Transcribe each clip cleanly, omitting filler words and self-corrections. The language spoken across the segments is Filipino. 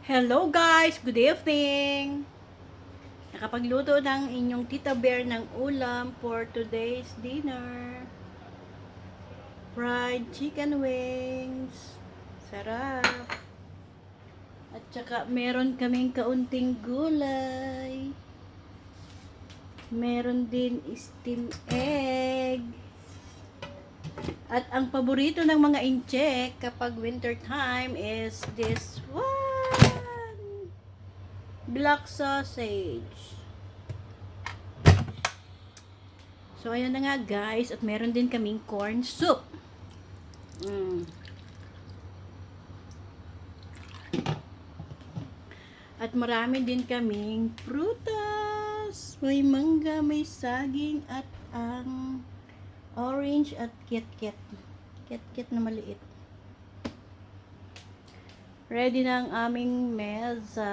Hello guys! Good evening! Nakapagluto ng inyong Tita Bear ng ulam for today's dinner. Fried chicken wings. Sarap! At saka meron kaming kaunting gulay. Meron din steam egg. At ang paborito ng mga incheck kapag winter time is this one. Black sausage. So, ayan na nga guys. At meron din kaming corn soup. At marami din kaming prutas. May mangga, may saging, at ang orange at kit-kit. Kit-kit na maliit. Ready na ang aming mesa.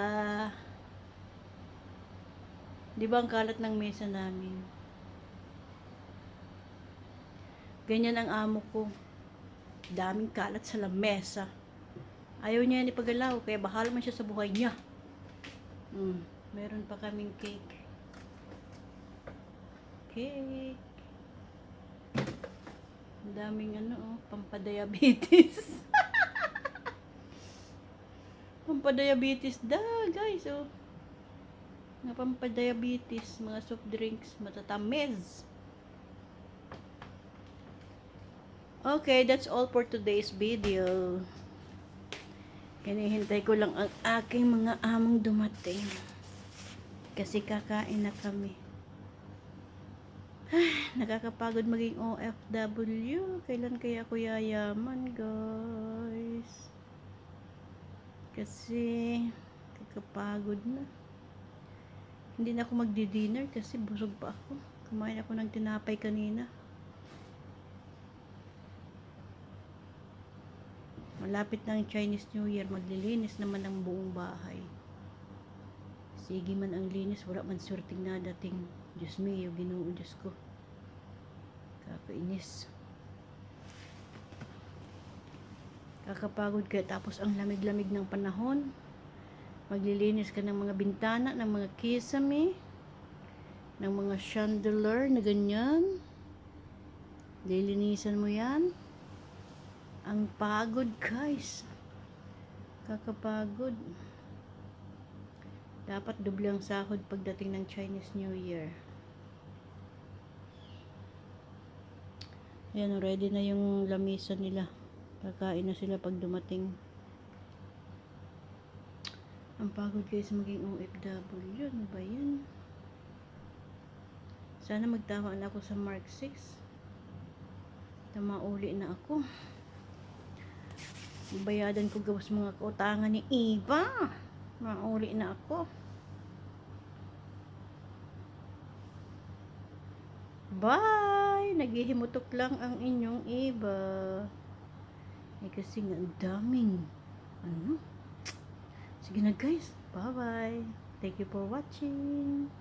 Di ba ang kalat ng mesa namin? Ganyan ang amo ko. Daming kalat sa lamesa. Ayaw niya ni pagalaw, kaya bahala man siya sa buhay niya. Meron pa kaming cake. Cake. Ang daming pampadiabetes. Pampadiabetes da, guys, Nga pampadiabetes, mga soft drinks, matatamis. Okay, that's all for today's video. Hinihintay ko lang ang aking mga among dumating. Kasi kakain na kami. Nakakapagod maging OFW. Kailan kaya ako yayaman, guys? Kasi kakapagod na. Hindi na ako magdi-dinner kasi busog pa ako. Kumain ako ng tinapay kanina. Malapit na ang Chinese New Year, maglilinis naman ang buong bahay. Sige man ang linis, wala man swerteng na dating. Diyos mio, Ginoo, Diyos ko. Kakainis. Kakapagod kaya tapos ang lamig-lamig ng panahon. Maglilinis ka ng mga bintana, ng mga kisame, ng mga chandelier na ganyan. Lilinisan mo yan. Ang pagod, guys. Kakapagod. Dapat doble ang sahod pagdating ng Chinese New Year. Ayan, ready na yung lamisa nila. Kakain na sila pag dumating. Ang pagod guys maging OFW. Ano ba yan? Sana magtawa na ako sa Mark 6. Mauli na ako. Bayadan ko gawas mga kautangan ni Eva. Mauli na ako. Bye! Naghihimutok lang ang inyong Eva. Kasi nga ang daming Sige na guys. Bye bye. Thank you for watching.